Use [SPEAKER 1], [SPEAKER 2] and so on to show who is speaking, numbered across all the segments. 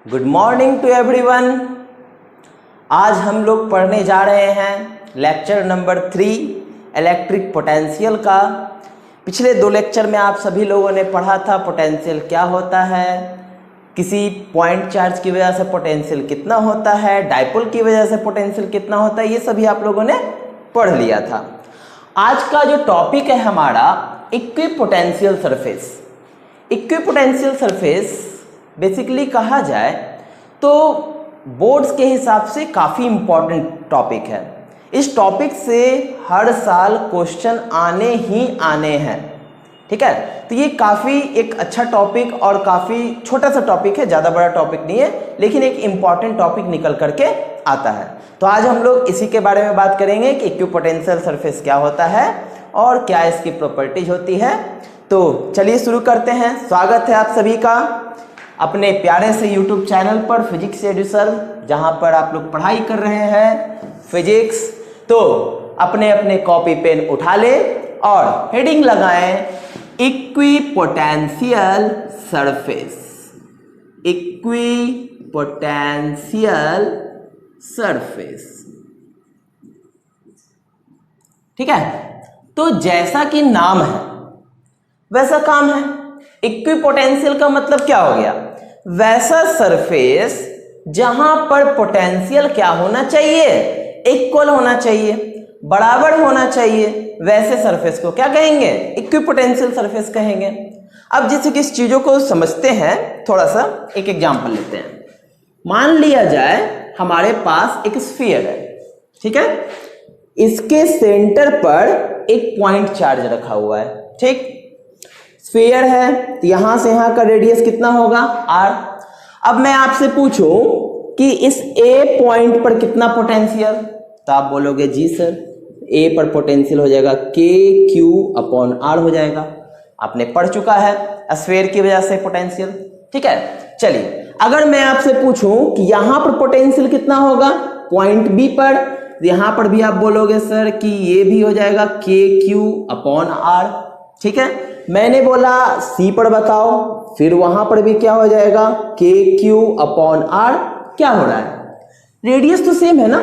[SPEAKER 1] Good morning to everyone. आज हम लोग पढ़ने जा रहे हैं लेक्चर नंबर 3 इलेक्ट्रिक पोटेंशियल का। पिछले 2 लेक्चर में आप सभी लोगों ने पढ़ा था पोटेंशियल क्या होता है, किसी पॉइंट चार्ज की वजह से पोटेंशियल कितना होता है, डाइपोल की वजह से पोटेंशियल कितना होता है, ये सभी आप लोगों ने पढ़ लिया था। आज का जो टॉपिक है हमारा equipotential surface. Equipotential surface basically कहा जाए तो बोर्ड्स के हिसाब से काफ़ी इम्पॉर्टेंट टॉपिक है। इस टॉपिक से हर साल क्वेश्चन आने ही आने हैं, ठीक है। तो ये काफ़ी एक अच्छा टॉपिक और काफ़ी छोटा सा टॉपिक है, ज़्यादा बड़ा टॉपिक नहीं है, लेकिन एक इम्पॉर्टेंट टॉपिक निकल करके आता है। तो आज हम लोग इसी के बारे में बात करेंगे कि इक्विपोटेंशियल सरफेस क्या होता है और क्या इसकी प्रॉपर्टीज होती है। तो चलिए शुरू करते हैं। स्वागत है आप सभी का अपने प्यारे से YouTube चैनल पर फिजिक्स एडुसर, जहां पर आप लोग पढ़ाई कर रहे हैं फिजिक्स। तो अपने अपने कॉपी पेन उठा ले और हेडिंग लगाएं इक्विपोटेंशियल सरफेस। इक्विपोटेंशियल सरफेस, ठीक है। तो जैसा कि नाम है वैसा काम है। इक्विपोटेंशियल का मतलब क्या हो गया? वैसा सरफेस जहां पर पोटेंशियल क्या होना चाहिए? इक्वल होना चाहिए, बराबर होना चाहिए। वैसे सरफेस को क्या कहेंगे? इक्विपोटेंशियल सरफेस कहेंगे। अब जैसे कि इस चीजों को समझते हैं, थोड़ा सा एक एग्जांपल लेते हैं। मान लिया जाए हमारे पास एक स्फीयर है, ठीक है। इसके सेंटर पर एक पॉइंट चार्ज रखा हुआ है, ठीक। स्फीयर है, तो यहां से यहां का रेडियस कितना होगा? r। अब मैं आपसे पूछूं कि इस a पॉइंट पर कितना पोटेंशियल, तो आप बोलोगे जी सर a पर पोटेंशियल हो जाएगा KQ/r हो जाएगा। आपने पढ़ चुका है स्फीयर की वजह से पोटेंशियल, ठीक है। चलिए अगर मैं आपसे पूछूं कि यहां पर पोटेंशियल कितना होगा पॉइंट B पर, यहां पर भी आप बोलोगे सर कि ये भी हो जाएगा KQ/r, ठीक है। मैंने बोला C पर बताओ, फिर वहां पर भी क्या हो जाएगा KQ/r। क्या हो रहा है? रेडियस तो सेम है ना,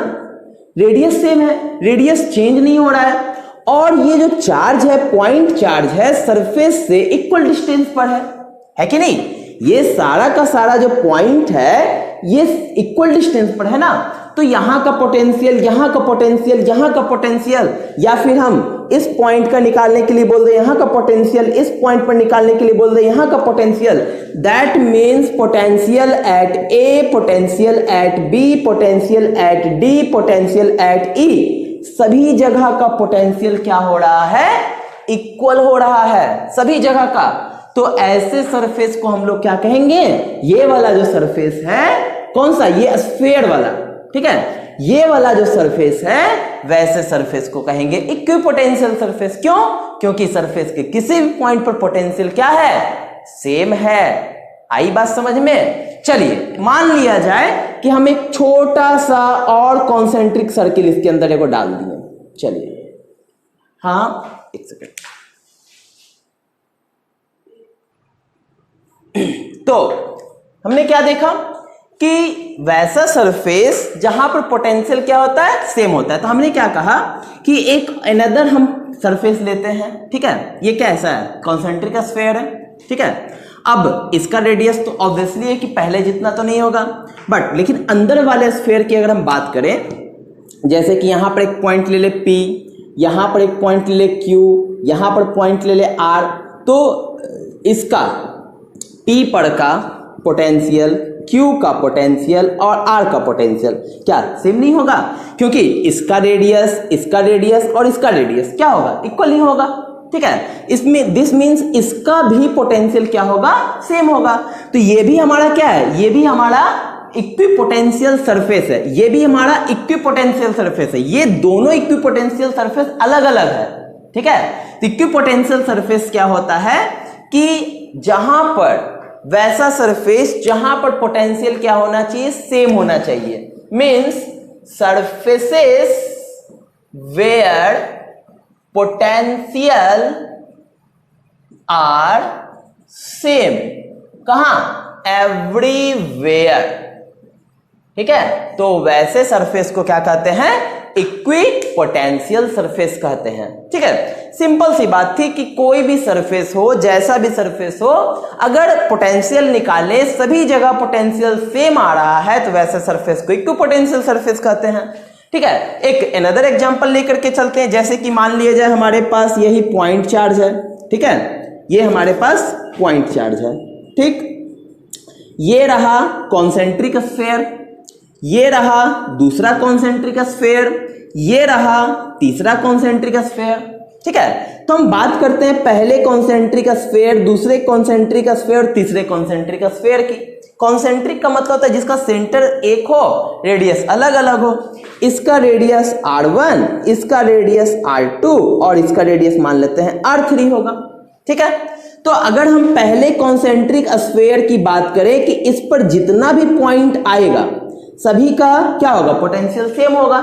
[SPEAKER 1] रेडियस सेम है, रेडियस चेंज नहीं हो रहा है। और ये जो चार्ज है, पॉइंट चार्ज है, सरफेस से इक्वल डिस्टेंस पर है कि नहीं? ये सारा का सारा जो पॉइंट है ये इक्वल डिस्टेंस पर है ना। तो यहां का पोटेंशियल, यहां का पोटेंशियल, यहां का पोटेंशियल, या फिर हम इस पॉइंट का निकालने के लिए बोल दे यहां का पोटेंशियल, इस पॉइंट पर निकालने के लिए बोल दे यहां का potential. That means potential at A, potential at B, potential at D, potential at E, सभी जगह का पोटेंशियल क्या हो रहा है? इक्वल हो रहा है सभी जगह का। तो ऐसे सरफेस को हम लोग क्या कहेंगे? ये वाला जो सरफेस है, कौन सा? ये स्फीयर वाला, ठीक है। ये वाला जो सरफेस है वैसे सरफेस को कहेंगे इक्विपोटेंशियल सरफेस। क्यों? क्योंकि सरफेस के किसी भी पॉइंट पर पोटेंशियल क्या है? सेम है। आई बात समझ में? चलिए मान लिया जाए कि हम एक छोटा सा और कॉन्सेंट्रिक सर्किल इसके अंदर को डाल दिए। चलिए, हाँ एक सेकेंड। तो हमने क्या देखा कि वैसा सरफेस जहां पर पोटेंशियल क्या होता है? सेम होता है। तो हमने क्या कहा कि एक अनदर हम सरफेस लेते हैं, ठीक है। ये कैसा है? कॉन्सेंट्रिक स्फीयर है, ठीक है। अब इसका रेडियस तो ऑब्वियसली है कि पहले जितना तो नहीं होगा, बट लेकिन अंदर वाले स्फीयर की अगर हम बात करें, जैसे कि यहां पर एक पॉइंट ले ले P, यहां पर एक पॉइंट ले ले Q, यहां पर पॉइंट ले ले R, तो इसका P पर का पोटेंशियल, Q का पोटेंशियल और R का पोटेंशियल क्या सेम नहीं होगा? क्योंकि इसका रेडियस, इसका रेडियस और इसका रेडियस क्या होगा? इक्वल ही होगा, ठीक है। इसमें दिस मींस इसका भी पोटेंशियल क्या होगा? सेम होगा। तो ये भी हमारा क्या है? ये भी हमारा इक्विपोटेंशियल सरफेस है, ये भी हमारा इक्विपोटेंशियल सरफेस है। ये दोनों इक्विपोटेंशियल सरफेस अलग अलग है, ठीक है। तो इक्विपोटेंशियल सरफेस क्या होता है कि जहां पर वैसा सरफेस जहां पर पोटेंशियल क्या होना चाहिए? सेम होना चाहिए। Means surfaces where potential are same, कहां, एवरीवेयर, ठीक है। तो वैसे सरफेस को क्या कहते हैं, इक्विपोटेंशियल सरफेस कहते हैं, ठीक है। सिंपल सी बात थी कि कोई भी सरफेस हो, जैसा भी सरफेस हो, अगर पोटेंशियल निकाले सभी जगह पोटेंशियल सेम आ रहा है तो वैसे सरफेस को इक्विपोटेंशियल सरफेस कहते हैं, ठीक है। एक अनदर एग्जांपल लेकर के चलते हैं, जैसे कि मान लिया जाए हमारे पास यही पॉइंट चार्ज है, ठीक है, ये हमारे पास पॉइंट चार्ज है, ठीक। ये रहा कॉन्सेंट्रिक स्फीयर, ये रहा दूसरा कॉन्सेंट्रिक स्फीयर, ये रहा तीसरा कॉन्सेंट्रिक स्फीयर, ठीक है। तो हम बात करते हैं पहले कॉन्सेंट्रिक स्फीयर, दूसरे कॉन्सेंट्रिक स्फीयर, तीसरे कॉन्सेंट्रिक स्फीयर की। कॉन्सेंट्रिक का मतलब होता है जिसका सेंटर एक हो, रेडियस अलग अलग हो। इसका रेडियस R1, इसका रेडियस R2 और इसका रेडियस मान लेते हैं R3 होगा, ठीक है। तो अगर हम पहले कॉन्सेंट्रिक स्फीयर की बात करें कि इस पर जितना भी पॉइंट आएगा सभी का क्या होगा, पोटेंशियल सेम होगा,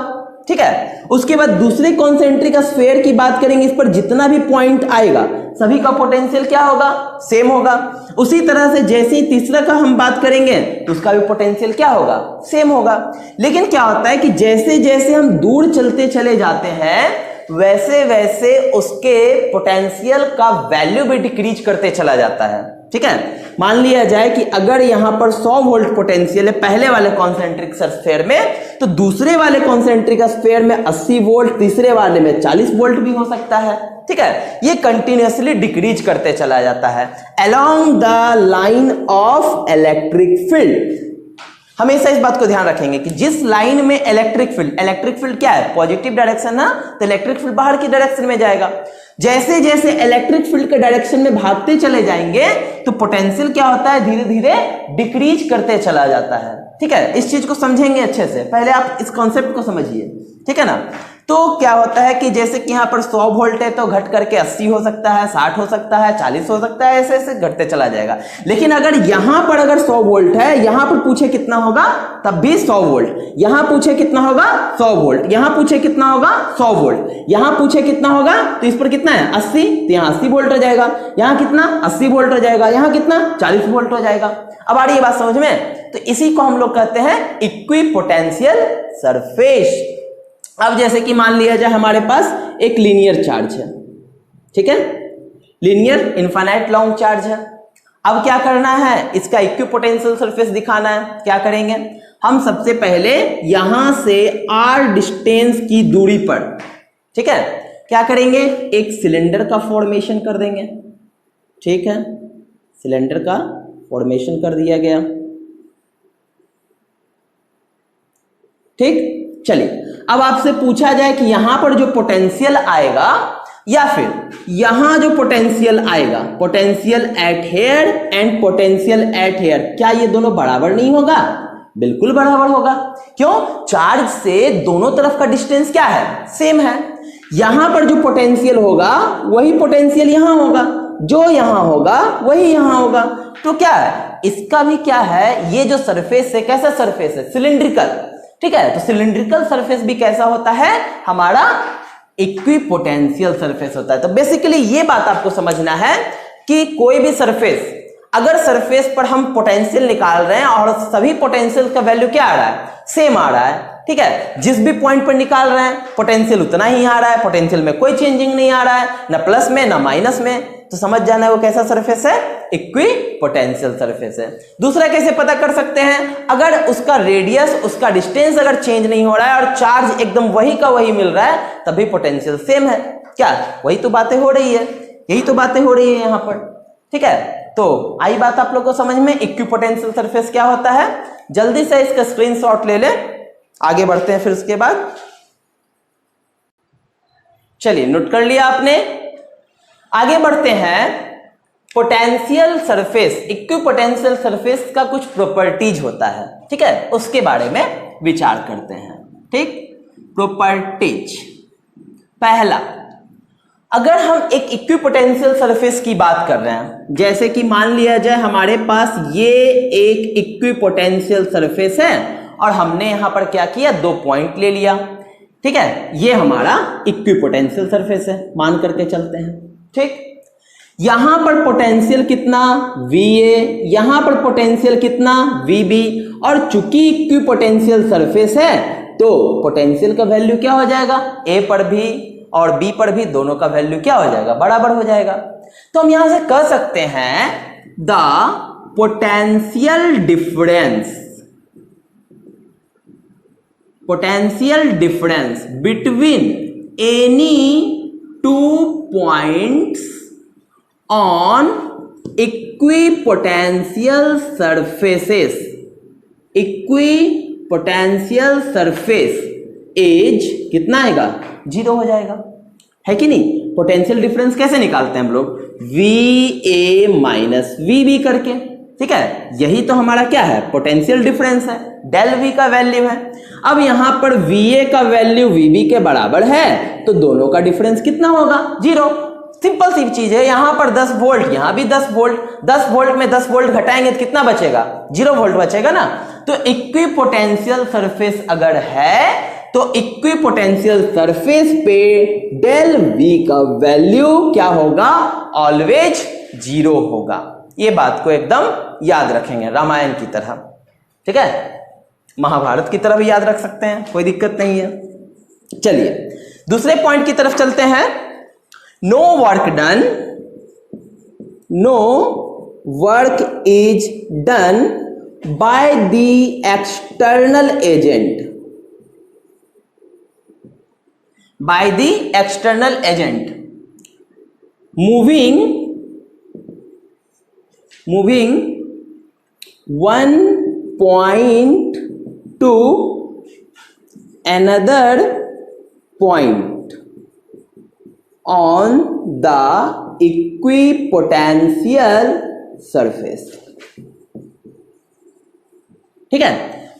[SPEAKER 1] ठीक है। उसके बाद दूसरे कॉन्सेंट्रिक स्फीयर की बात करेंगे, इस पर जितना भी पॉइंट आएगा सभी का पोटेंशियल क्या होगा, सेम होगा। उसी तरह से जैसे ही तीसरा का हम बात करेंगे तो उसका भी पोटेंशियल क्या होगा, सेम होगा। लेकिन क्या होता है कि जैसे जैसे हम दूर चलते चले जाते हैं वैसे वैसे उसके पोटेंशियल का वैल्यू भी डिक्रीज करते चला जाता है, ठीक है। मान लिया जाए कि अगर यहां पर 100 वोल्ट पोटेंशियल है पहले वाले कॉन्सेंट्रिक स्फीयर में, तो दूसरे वाले कॉन्सेंट्रिक स्फीयर में 80 वोल्ट, तीसरे वाले में 40 वोल्ट भी हो सकता है, ठीक है। ये कंटिन्यूअसली डिक्रीज करते चला जाता है along the line of electric field. हमेशा इस बात को ध्यान रखेंगे कि जिस लाइन में इलेक्ट्रिक फील्ड क्या है, पॉजिटिव डायरेक्शन ना, तो इलेक्ट्रिक फील्ड बाहर की डायरेक्शन में जाएगा। जैसे जैसे इलेक्ट्रिक फील्ड के डायरेक्शन में भागते चले जाएंगे तो पोटेंशियल क्या होता है, धीरे धीरे डिक्रीज करते चला जाता है, ठीक है। इस चीज को समझेंगे अच्छे से, पहले आप इस कॉन्सेप्ट को समझिए, ठीक है ना। तो क्या होता है कि जैसे कि यहाँ पर 100 वोल्ट है तो घट करके 80 हो सकता है, 60 हो सकता है, 40 हो सकता है, ऐसे ऐसे घटते चला जाएगा। लेकिन अगर यहां पर अगर 100 वोल्ट है, यहां पर पूछे कितना होगा तब भी 100 वोल्ट, यहां पूछे कितना होगा 100 वोल्ट, यहां पूछे कितना होगा 100 वोल्ट, यहां पूछे कितना होगा तो इस पर कितना है 80, तो यहां 80 वोल्ट हो जाएगा, यहां कितना 80 वोल्ट हो जाएगा, यहां कितना 40 वोल्ट हो जाएगा। अब आ रही है बात समझ में, तो इसी को हम लोग कहते हैं इक्विपोटेंशियल सरफेस। अब जैसे कि मान लिया जाए हमारे पास एक लीनियर चार्ज है, ठीक है, लीनियर इनफाइनाइट लॉन्ग चार्ज है। अब क्या करना है, इसका इक्विपोटेंशियल सरफेस दिखाना है। क्या करेंगे हम, सबसे पहले यहां से r डिस्टेंस की दूरी पर, ठीक है, क्या करेंगे, एक सिलेंडर का फॉर्मेशन कर देंगे, ठीक है, सिलेंडर का फॉर्मेशन कर दिया गया, ठीक। चलिए अब आपसे पूछा जाए कि यहां पर जो पोटेंशियल आएगा या फिर यहां जो पोटेंशियल आएगा, potential at here and potential at here, क्या ये दोनों बराबर नहीं होगा? बिल्कुल बराबर होगा। क्यों? चार्ज से दोनों तरफ का डिस्टेंस क्या है, सेम है। यहां पर जो पोटेंशियल होगा वही पोटेंशियल यहां होगा, जो यहां होगा वही यहां होगा। तो क्या है, इसका भी क्या है, ये जो सरफेस है कैसा सरफेस है, सिलिंड्रिकल, ठीक है। तो सिलिंड्रिकल सरफेस भी कैसा होता है, हमारा इक्विपोटेंशियल सरफेस होता है। तो बेसिकली ये बात आपको समझना है कि कोई भी सरफेस, अगर सरफेस पर हम पोटेंशियल निकाल रहे हैं और सभी पोटेंशियल का वैल्यू क्या आ रहा है, सेम आ रहा है, ठीक है, जिस भी पॉइंट पर निकाल रहे हैं पोटेंशियल उतना ही आ रहा है, पोटेंशियल में कोई चेंजिंग नहीं आ रहा है, ना प्लस में ना माइनस में, तो समझ जाना है वो कैसा सरफेस है, इक्विपोटेंशियल सरफेस है। दूसरा कैसे पता कर सकते हैं, अगर उसका रेडियस, उसका डिस्टेंस अगर चेंज नहीं हो रहा है और चार्ज एकदम वही का वही मिल रहा है, तभी पोटेंशियल सेम है। क्या वही तो बातें हो रही है, यही तो बातें हो रही है यहां पर, ठीक है। तो आई बात आप लोग को समझ में, इक्विपोटेंशियल सरफेस क्या होता है। जल्दी से इसका स्क्रीनशॉट ले ले, आगे बढ़ते हैं फिर उसके बाद। चलिए नोट कर लिया आपने, आगे बढ़ते हैं। पोटेंशियल सरफेस, इक्विपोटेंशियल सरफेस का कुछ प्रॉपर्टीज होता है, ठीक है, उसके बारे में विचार करते हैं, ठीक। प्रॉपर्टीज, पहला, अगर हम एक इक्विपोटेंशियल सरफेस की बात कर रहे हैं, जैसे कि मान लिया जाए हमारे पास ये एक इक्विपोटेंशियल सरफेस है और हमने यहां पर क्या किया, 2 पॉइंट ले लिया, ठीक है, ये हमारा इक्विपोटेंशियल सरफेस है, मान करके चलते हैं, ठीक। यहां पर पोटेंशियल कितना VA, यहां पर पोटेंशियल कितना VB, और चूंकि इक्वी पोटेंशियल सरफेस है तो पोटेंशियल का वैल्यू क्या हो जाएगा, A पर भी और B पर भी दोनों का वैल्यू क्या हो जाएगा, बराबर हो जाएगा। तो हम यहां से कह सकते हैं the potential difference between any two points on equipotential surface as कितना आएगा, 0 हो जाएगा, है कि नहीं। पोटेंशियल डिफरेंस कैसे निकालते हैं हम लोग, VA माइनस VB करके, ठीक है। यही तो हमारा क्या है, पोटेंशियल डिफरेंस है, डेल V का वैल्यू है। अब यहां पर VA का वैल्यू VB के बराबर है तो दोनों का डिफरेंस कितना होगा, 0। सिंपल सी चीज है, यहां पर 10 वोल्ट, यहां भी 10 वोल्ट, 10 वोल्ट में 10 वोल्ट घटाएंगे तो कितना बचेगा, 0 वोल्ट बचेगा ना। तो इक्विपोटेंशियल सरफेस अगर है तो इक्विपोटेंशियल सरफेस पे डेल V का वैल्यू क्या होगा, ऑलवेज 0 होगा। ये बात को एकदम याद रखेंगे, रामायण की तरह, ठीक है, महाभारत की तरह भी याद रख सकते हैं, कोई दिक्कत नहीं है। चलिए दूसरे पॉइंट की तरफ चलते हैं। No work is done by the external agent, moving one point to another point on the equipotential surface, ठीक है।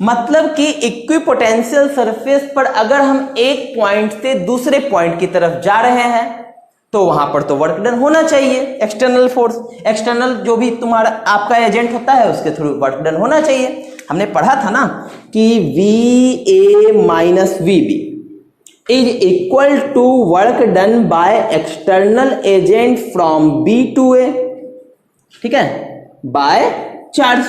[SPEAKER 1] मतलब कि इक्विपोटेंशियल सरफेस पर अगर हम एक पॉइंट से दूसरे पॉइंट की तरफ जा रहे हैं तो वहां पर तो वर्क डन होना चाहिए, एक्सटर्नल फोर्स, एक्सटर्नल जो भी तुम्हारा आपका एजेंट होता है उसके थ्रू वर्क डन होना चाहिए। हमने पढ़ा था ना कि VA minus VB is equal to work done by external agent from B to A, ठीक है, बाय चार्ज।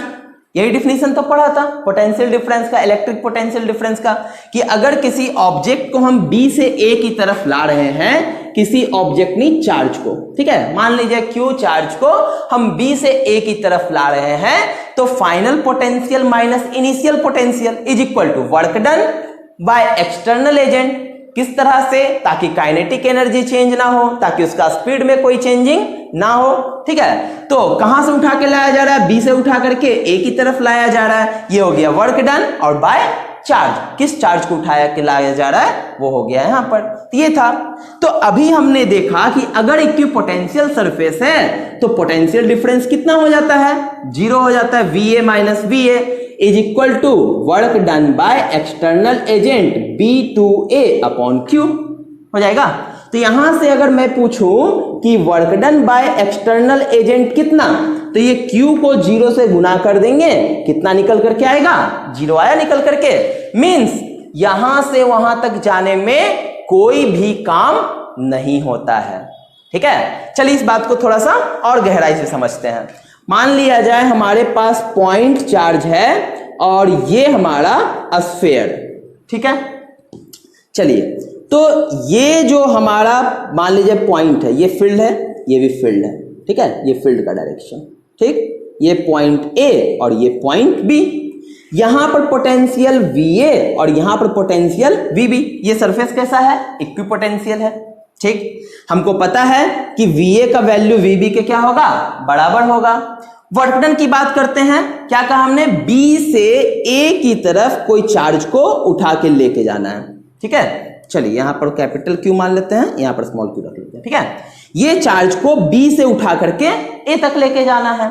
[SPEAKER 1] यही डिफिनेशन तो पढ़ा था पोटेंशियल डिफरेंस का, इलेक्ट्रिक पोटेंशियल डिफरेंस का, कि अगर किसी ऑब्जेक्ट को हम B से A की तरफ ला रहे हैं, किसी ऑब्जेक्ट नहीं चार्ज को, ठीक है, मान लीजिए Q चार्ज को हम B से A की तरफ ला रहे हैं, तो final potential minus initial potential is equal to work done by external agent. किस तरह से, ताकि काइनेटिक एनर्जी चेंज ना हो, ताकि उसका स्पीड में कोई चेंजिंग ना हो, ठीक है। तो कहां से उठा के लाया जा रहा है, B से उठा करके A की तरफ लाया जा रहा है, ये हो गया वर्क डन, और बाय चार्ज, किस चार्ज को उठाया के लाया जा रहा है वो हो गया यहां पर, तो ये था। तो अभी हमने देखा कि अगर इक्विपोटेंशियल सरफेस है तो पोटेंशियल डिफरेंस कितना हो जाता है, 0 हो जाता है। VA minus VA is equal to work done by external agent B to A upon Q हो जाएगा। तो यहां से अगर मैं पूछूं कि work done by external agent कितना, तो ये Q को 0 से गुना कर देंगे, कितना निकल करके आएगा, 0 आया निकल करके। मींस यहां से वहां तक जाने में कोई भी काम नहीं होता है, ठीक है। चलिए इस बात को थोड़ा सा और गहराई से समझते हैं। मान लिया जाए हमारे पास पॉइंट चार्ज है और ये हमारा स्फीयर, ठीक है। चलिए तो ये जो हमारा मान लीजिए पॉइंट है, ये फील्ड है, ये भी फील्ड है, ठीक है, ये फील्ड का डायरेक्शन, ठीक, ये पॉइंट A और ये पॉइंट B। यहां पर पोटेंशियल VA और यहां पर पोटेंशियल VB। ये सरफेस कैसा है, इक्विपोटेंशियल है, ठीक। हमको पता है कि VA का वैल्यू VB के क्या होगा, बराबर होगा। वर्क डन की बात करते हैं, क्या कहा हमने, B से A की तरफ कोई चार्ज को उठा के लेके जाना है, ठीक है। चलिए यहां पर कैपिटल Q मान लेते हैं, यहां पर स्मॉल q रख लेते हैं, ठीक है। ये चार्ज को B से उठा करके A तक लेके जाना है।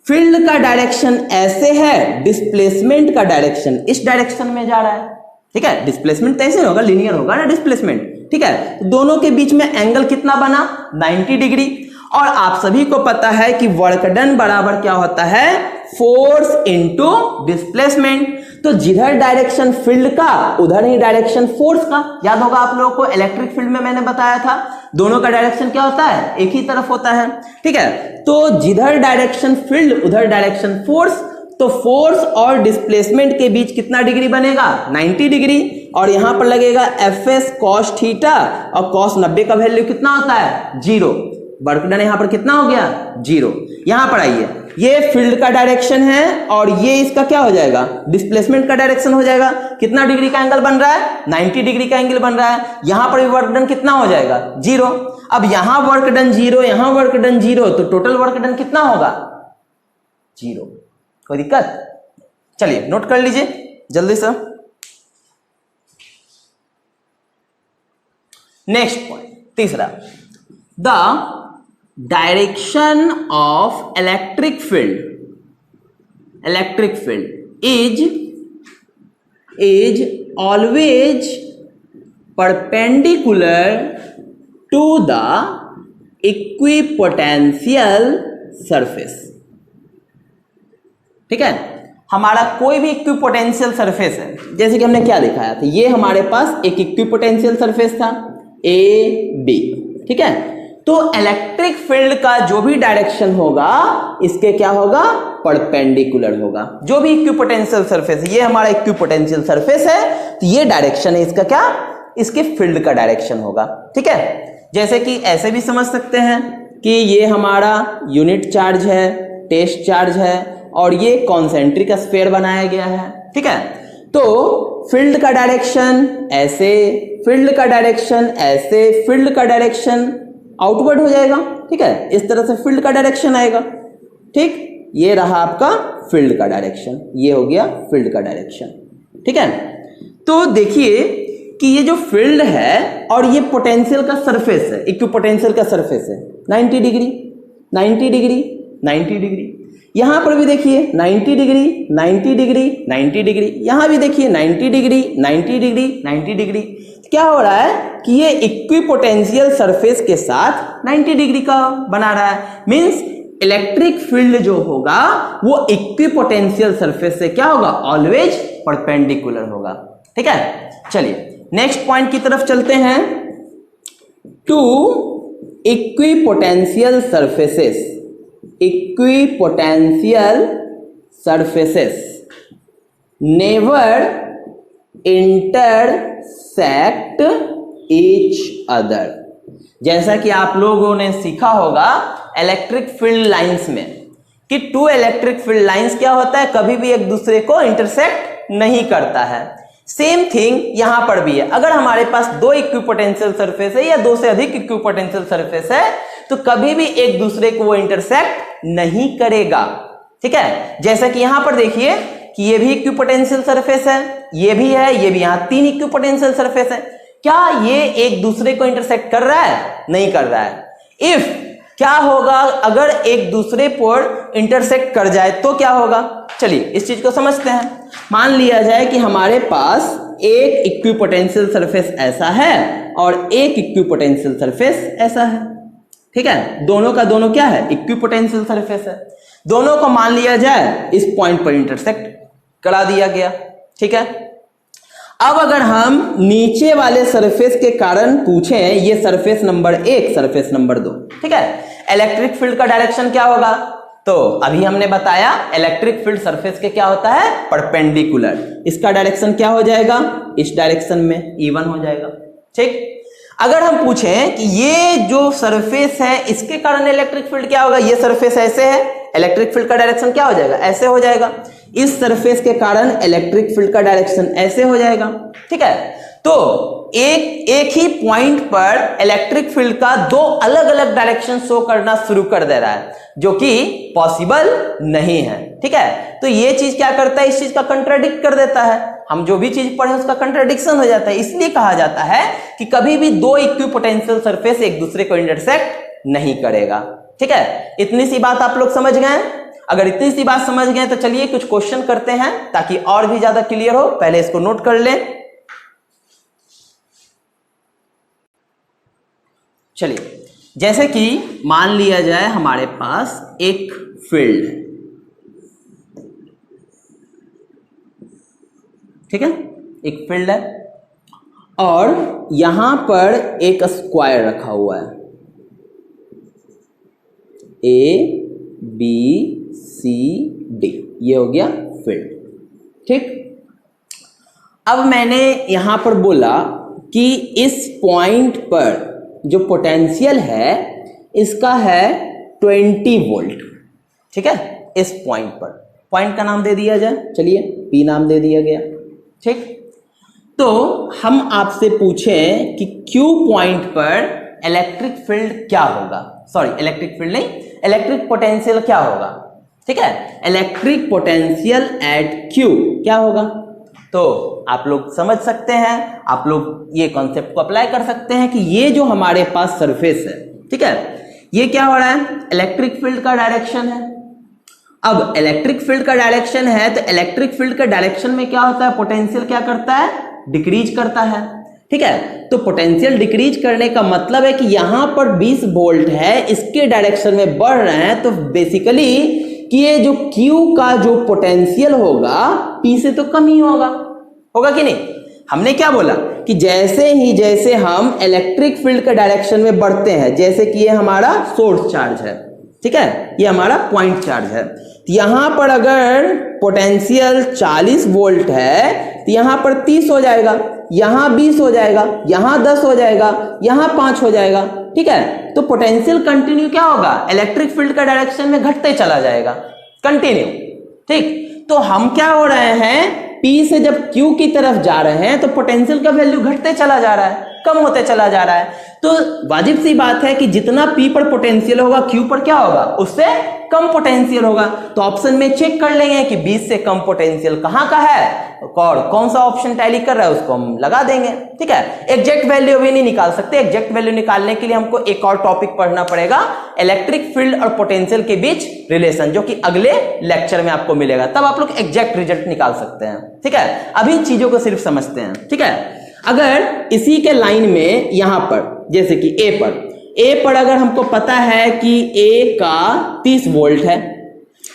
[SPEAKER 1] फील्ड का डायरेक्शन ऐसे है, डिस्प्लेसमेंट का डायरेक्शन इस डायरेक्शन में जा रहा है, ठीक है। डिस्प्लेसमेंट तो ऐसे होगा, लीनियर होगा ना डिस्प्लेसमेंट, ठीक है। तो दोनों के बीच में एंगल कितना बना, 90 डिग्री। और आप सभी को पता है कि वर्क डन बराबर क्या होता है, फोर्स इनटू डिस्प्लेसमेंट। तो जिधर डायरेक्शन फील्ड का उधर ही डायरेक्शन फोर्स का। याद होगा आप लोगों को, इलेक्ट्रिक फील्ड में मैंने बताया था दोनों का डायरेक्शन क्या होता है, एक ही तरफ होता है, ठीक है। तो जिधर डायरेक्शन फील्ड उधर डायरेक्शन फोर्स, तो फोर्स और डिस्प्लेसमेंट के बीच कितना डिग्री बनेगा, 90 डिग्री, और यहां पर लगेगा एफ एस कॉस थीटा, और कॉस 90 का वैल्यू कितना होता है, 0। वर्क डन यहां पर कितना हो गया, 0। यहां पर आइए, ये फील्ड का डायरेक्शन है और ये इसका क्या हो जाएगा, डिस्प्लेसमेंट का डायरेक्शन हो जाएगा। कितना डिग्री का एंगल बन रहा है, 90 डिग्री का एंगल बन रहा है। यहां पर भी वर्क डन कितना हो जाएगा, 0। अब यहां वर्क डन 0, यहां वर्क डन 0, तो टोटल वर्क डन कितना होगा, 0। कोई दिक्कत, चलिए नोट कर लीजिए जल्दी से। नेक्स्ट पॉइंट, तीसरा, the direction of electric field is always perpendicular to the equipotential surface. ठीक है, हमारा कोई भी इक्विपोटेंशियल सरफेस है, जैसे कि हमने क्या दिखाया था, ये हमारे पास एक इक्विपोटेंशियल सरफेस था ए बी, ठीक है। तो इलेक्ट्रिक फील्ड का जो भी डायरेक्शन होगा इसके क्या होगा, परपेंडिकुलर होगा। जो भी इक्विपोटेंशियल सरफेस है, ये हमारा इक्विपोटेंशियल सरफेस है, तो ये डायरेक्शन है इसका क्या, इसके फील्ड का डायरेक्शन होगा, ठीक है। जैसे कि ऐसे भी समझ सकते हैं कि ये हमारा यूनिट चार्ज है, टेस्ट चार्ज है, और ये कॉन्सेंट्रिक स्फीयर बनाया गया है, ठीक है। तो फील्ड का डायरेक्शन ऐसे, फील्ड का डायरेक्शन ऐसे, फील्ड का डायरेक्शन आउटवर्ड हो जाएगा, ठीक है, इस तरह से फील्ड का डायरेक्शन आएगा, ठीक। ये रहा आपका फील्ड का डायरेक्शन, ये हो गया फील्ड का डायरेक्शन, ठीक है। तो देखिए कि ये जो फील्ड है और ये पोटेंशियल का सरफेस है, इक्विपोटेंशियल का सरफेस है, 90 डिग्री 90 डिग्री 90 डिग्री, यहां पर भी देखिए 90 डिग्री 90 डिग्री 90 डिग्री, यहां भी देखिए 90 डिग्री 90 डिग्री 90 डिग्री। क्या हो रहा है कि ये इक्विपोटेंशियल सरफेस के साथ 90 डिग्री का बना रहा है, मींस इलेक्ट्रिक फील्ड जो होगा वो इक्विपोटेंशियल सरफेस से क्या होगा, ऑलवेज परपेंडिकुलर होगा, ठीक है। चलिए नेक्स्ट पॉइंट की तरफ चलते हैं। Two equipotential surfaces, equipotential surfaces never intersect each other. जैसा कि आप लोगों ने सीखा होगा इलेक्ट्रिक फील्ड लाइंस में कि टू इलेक्ट्रिक फील्ड लाइंस क्या होता है, कभी भी एक दूसरे को इंटरसेक्ट नहीं करता है। सेम थिंग यहां पर भी है। अगर हमारे पास दो इक्विपोटेंशियल सरफेस है या दो से अधिक इक्विपोटेंशियल सरफेस है तो कभी भी एक दूसरे को वो इंटरसेक्ट नहीं करेगा, ठीक है। जैसा कि यहां पर देखिए कि ये भी इक्विपोटेंशियल सरफेस है, ये भी है, ये भी, यहां तीन इक्विपोटेंशियल सरफेस है। क्या ये एक दूसरे को इंटरसेक्ट कर रहा है, नहीं कर रहा है। इफ क्या होगा, अगर एक दूसरे पर इंटरसेक्ट कर जाए तो क्या होगा, चलिए इस चीज को समझते हैं। मान लिया जाए कि हमारे पास एक इक्विपोटेंशियल सरफेस ऐसा है और एक इक्विपोटेंशियल सरफेस ऐसा है, ठीक है। दोनों का दोनों क्या है, इक्विपोटेंशियल सरफेस है। दोनों को मान लिया जाए इस पॉइंट पर इंटरसेक्ट करा दिया गया, ठीक है। अब अगर हम नीचे वाले सरफेस के कारण पूछें, ये सरफेस नंबर 1, सरफेस नंबर 2, ठीक है, इलेक्ट्रिक फील्ड का डायरेक्शन क्या होगा, तो अभी हमने बताया इलेक्ट्रिक फील्ड सरफेस के क्या होता है, परपेंडिकुलर। इसका डायरेक्शन क्या हो जाएगा, इस डायरेक्शन में E1 हो जाएगा, ठीक। अगर हम पूछें कि ये जो सरफेस है इसके कारण इलेक्ट्रिक फील्ड क्या होगा, ये सरफेस ऐसे है, इलेक्ट्रिक फील्ड का डायरेक्शन क्या हो जाएगा, ऐसे हो जाएगा। इस सरफेस के कारण इलेक्ट्रिक फील्ड का डायरेक्शन ऐसे हो जाएगा, ठीक है। तो एक ही पॉइंट पर इलेक्ट्रिक फील्ड का दो अलग अलग डायरेक्शन शो करना शुरू कर दे रहा है, जो कि पॉसिबल नहीं है, ठीक है। तो ये चीज क्या करता है, इस चीज का कंट्राडिक्ट कर देता है। हम जो भी चीज पढ़े उसका कंट्राडिक्शन हो जाता है। इसलिए कहा जाता है कि कभी भी दो इक्विपोटेंशियल सरफेस एक दूसरे को इंटरसेक्ट नहीं करेगा, ठीक है। इतनी सी बात आप लोग समझ गए। अगर इतनी सी बात समझ गए तो चलिए कुछ क्वेश्चन करते हैं ताकि और भी ज्यादा क्लियर हो। पहले इसको नोट कर लें। चलिए, जैसे कि मान लिया जाए हमारे पास एक फील्ड है, ठीक है, एक फील्ड है और यहां पर एक स्क्वायर रखा हुआ है, A B C D, ये हो गया फील्ड। ठीक, अब मैंने यहां पर बोला कि इस पॉइंट पर जो पोटेंशियल है इसका है 20 वोल्ट। ठीक है, इस पॉइंट पर, पॉइंट का नाम दे दिया जाए, चलिए P नाम दे दिया गया। ठीक, तो हम आपसे पूछें कि Q पॉइंट पर इलेक्ट्रिक फील्ड क्या होगा, सॉरी इलेक्ट्रिक फील्ड नहीं, इलेक्ट्रिक पोटेंशियल क्या होगा। ठीक है, इलेक्ट्रिक पोटेंशियल एट Q क्या होगा। तो आप लोग समझ सकते हैं, आप लोग ये कॉन्सेप्ट को अप्लाई कर सकते हैं कि ये जो हमारे पास सरफेस है, ठीक है, ये क्या हो रहा है, इलेक्ट्रिक फील्ड का डायरेक्शन है। अब इलेक्ट्रिक फील्ड का डायरेक्शन है तो इलेक्ट्रिक फील्ड का डायरेक्शन में क्या होता है, पोटेंशियल क्या करता है, डिक्रीज करता है। ठीक है, तो पोटेंशियल डिक्रीज करने का मतलब है कि यहां पर 20 वोल्ट है, इसके डायरेक्शन में बढ़ रहे हैं, तो बेसिकली कि ये जो Q का जो पोटेंशियल होगा P से तो कम ही होगा कि नहीं। हमने क्या बोला कि जैसे हम इलेक्ट्रिक फील्ड के डायरेक्शन में बढ़ते हैं, जैसे कि ये हमारा सोर्स चार्ज है, ठीक है, ये हमारा पॉइंट चार्ज है, तो यहां पर अगर पोटेंशियल 40 वोल्ट है तो यहां पर 30 हो जाएगा, यहां 20 हो जाएगा, यहां 10 हो जाएगा, यहां 5 हो जाएगा। ठीक है, तो पोटेंशियल कंटिन्यू क्या होगा, इलेक्ट्रिक फील्ड का डायरेक्शन में घटते चला जाएगा, कंटिन्यू। ठीक, तो हम क्या हो रहे हैं, P से जब Q की तरफ जा रहे हैं तो पोटेंशियल का वैल्यू घटते चला जा रहा है, कम होते चला जा रहा है। तो वाजिब सी बात है कि जितना P पर पोटेंशियल होगा Q पर क्या होगा, उससे कम पोटेंशियल होगा। तो ऑप्शन में चेक कर लेंगे कि 20 से कम पोटेंशियल कहां का है और कौन सा ऑप्शन टैली कर रहा है, उसको हम लगा देंगे। ठीक है, एग्जैक्ट वैल्यू भी नहीं निकाल सकते, एग्जैक्ट वैल्यू निकालने के लिए हमको एक और टॉपिक पढ़ना पड़ेगा, इलेक्ट्रिक फील्ड और पोटेंशियल के बीच रिलेशन, जो कि अगले लेक्चर में आपको मिलेगा, तब आप लोग एग्जैक्ट रिजल्ट निकाल सकते हैं। ठीक है, अभी चीजों को सिर्फ समझते हैं। ठीक है, अगर इसी के लाइन में यहां पर जैसे कि ए पर अगर हमको पता है कि A का 30 वोल्ट है,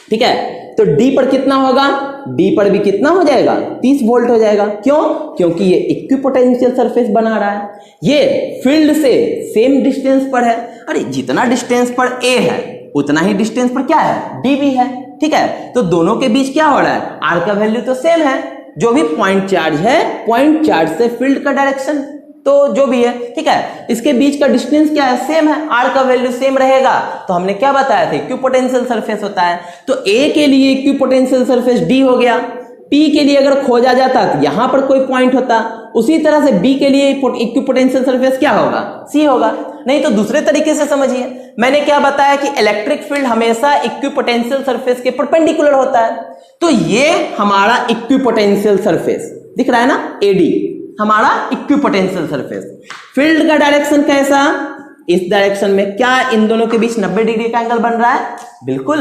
[SPEAKER 1] ठीक है, तो D पर कितना होगा, D पर भी कितना हो जाएगा, 30 वोल्ट हो जाएगा। क्यों, क्योंकि ये इक्विपोटेंशियल सरफेस बना रहा है, ये फील्ड से सेम डिस्टेंस पर है। अरे जितना डिस्टेंस पर A है उतना ही डिस्टेंस पर क्या है, D भी है। ठीक है, तो दोनों के बीच क्या हो रहा है, R का वैल्यू तो सेम है, जो भी पॉइंट चार्ज है, पॉइंट चार्ज से फील्ड का डायरेक्शन तो जो भी है, ठीक है, इसके बीच का डिस्टेंस क्या है, सेम है, R का वैल्यू सेम रहेगा। तो हमने क्या बताया था, इक्विपोटेंशियल सरफेस होता है। तो A के लिए इक्विपोटेंशियल सरफेस D हो गया, P के लिए अगर खोजा जाता तो यहां पर कोई पॉइंट होता, उसी तरह से B के लिए इक्विपोटेंशियल सरफेस क्या होगा, C होगा। नहीं तो दूसरे तरीके से समझिए, मैंने क्या बताया कि इलेक्ट्रिक फील्ड हमेशा इक्विपोटेंशियल सरफेस के परपेंडिकुलर होता है। तो ये हमारा इक्विपोटेंशियल सरफेस दिख रहा है ना, AD हमारा इक्विपोटेंशियल सरफेस। फील्ड का डायरेक्शन कैसा, इस डायरेक्शन में, क्या इन दोनों के बीच 90 डिग्री का एंगल बन रहा है, बिल्कुल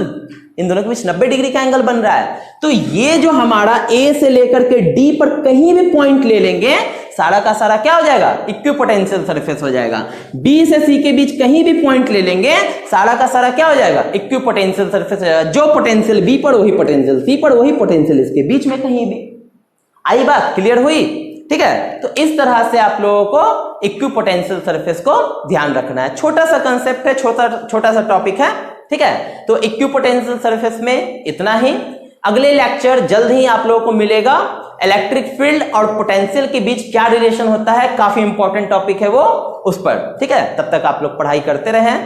[SPEAKER 1] इन दोनों के बीच 90 डिग्री का एंगल बन रहा है। तो ये जो हमारा A से लेकर के D पर कहीं भी पॉइंट ले लेंगे, सारा का सारा क्या हो जाएगा, इक्विपोटेंशियल सरफेस हो जाएगा। B से C के बीच कहीं भी पॉइंट ले लेंगे, सारा का सारा क्या हो जाएगा, इक्विपोटेंशियल सरफेस हो जाएगा। जो पोटेंशियल B पर वही पोटेंशियल C पर, वही पोटेंशियल इसके बीच में कहीं भी। आई बात क्लियर हुई। ठीक है, तो इस तरह से आप लोगों को इक्विपोटेंशियल सरफेस को ध्यान रखना है। छोटा सा कंसेप्ट है, छोटा सा टॉपिक है। ठीक है, तो इक्विपोटेंशियल सरफेस में इतना ही। अगले लेक्चर जल्द ही आप लोगों को मिलेगा, इलेक्ट्रिक फील्ड और पोटेंशियल के बीच क्या रिलेशन होता है, काफी इंपॉर्टेंट टॉपिक है वो, उस पर। ठीक है, तब तक आप लोग पढ़ाई करते रहें।